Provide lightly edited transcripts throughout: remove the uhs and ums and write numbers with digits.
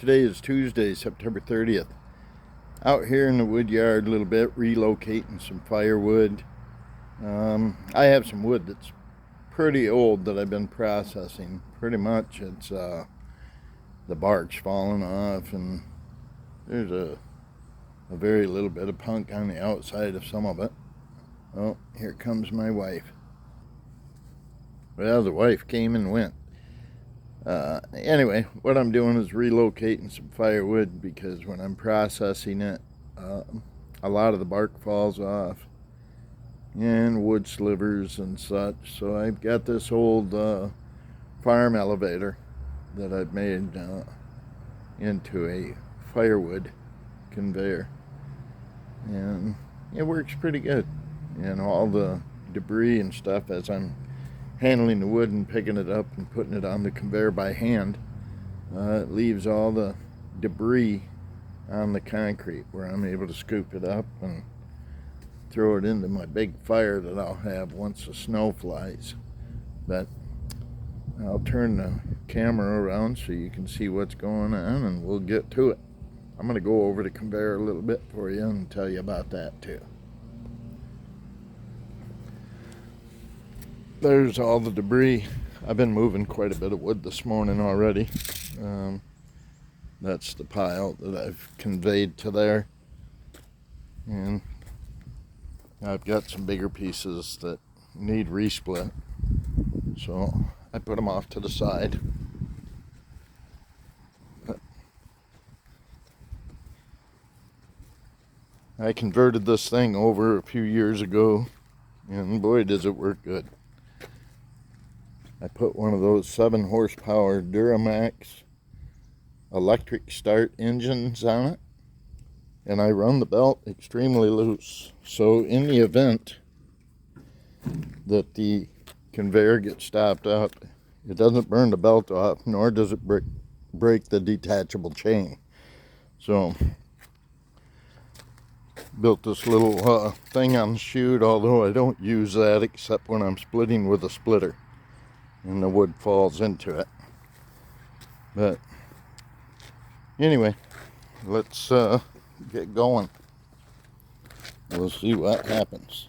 Today is Tuesday, September 30th. Out here in the wood yard a little bit, relocating some firewood. I have some wood that's pretty old that I've been processing. Pretty much it's the bark's falling off, and there's a very little bit of punk on the outside of some of it. Oh, here comes my wife. Well, the wife came and went. Anyway, what I'm doing is relocating some firewood because when I'm processing it, a lot of the bark falls off and wood slivers and such. So I've got this old farm elevator that I've made into a firewood conveyor, and it works pretty good. And all the debris and stuff, as I'm handling the wood and picking it up and putting it on the conveyor by hand, it leaves all the debris on the concrete where I'm able to scoop it up and throw it into my big fire that I'll have once the snow flies. But I'll turn the camera around so you can see what's going on, and we'll get to it. I'm going to go over the conveyor a little bit for you and tell you about that too. There's all the debris. I've been moving quite a bit of wood this morning already. That's the pile that I've conveyed to there. And I've got some bigger pieces that need resplit, so I put them off to the side. But I converted this thing over a few years ago, and boy does it work good. I put one of those 7 horsepower Duramax electric start engines on it, and I run the belt extremely loose. So in the event that the conveyor gets stopped up, it doesn't burn the belt off, nor does it break the detachable chain. So built this little thing on the chute, although I don't use that except when I'm splitting with a splitter and the wood falls into it. But anyway, let's get going. We'll see what happens.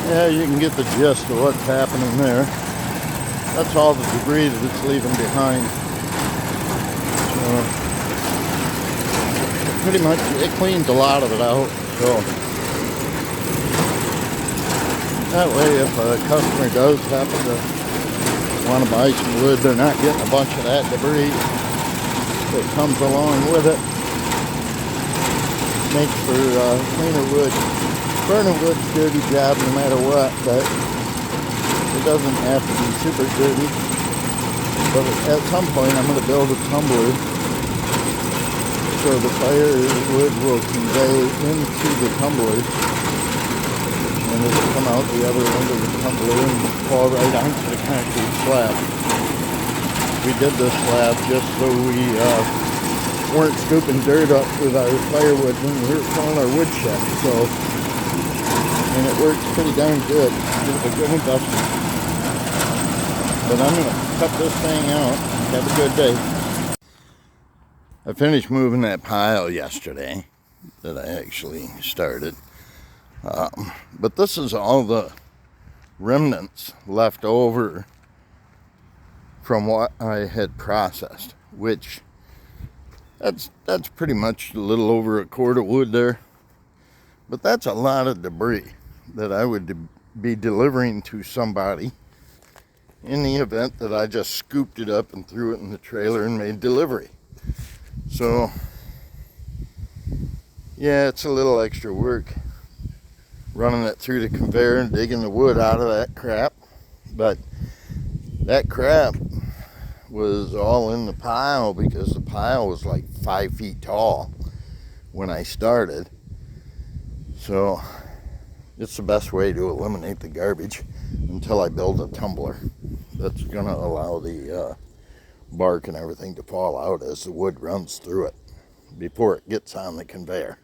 Yeah, you can get the gist of what's happening there. That's all the debris that it's leaving behind. So, pretty much, it cleans a lot of it out. So, that way if a customer does happen to want to buy some wood, they're not getting a bunch of that debris that comes along with it. Makes for cleaner wood. Burning wood's a dirty job no matter what, but it doesn't have to be super dirty. But at some point I'm going to build a tumbler so the firewood will convey into the tumbler, and it'll come out the other end of the tumbler and fall right onto the concrete slab. We did this slab just so we weren't scooping dirt up with our firewood when we were filling our wood shed. So, and it works pretty darn good. It was a good investment. But I'm going to cut this thing out. Have a good day. I finished moving that pile yesterday that I actually started. But this is all the remnants left over from what I had processed, which that's pretty much a little over a quart of wood there. But that's a lot of debris that I would be delivering to somebody in the event that I just scooped it up and threw it in the trailer and made delivery. So, yeah, it's a little extra work running it through the conveyor and digging the wood out of that crap. But that crap was all in the pile because the pile was like 5 feet tall when I started. So it's the best way to eliminate the garbage until I build a tumbler that's going to allow the bark and everything to fall out as the wood runs through it before it gets on the conveyor.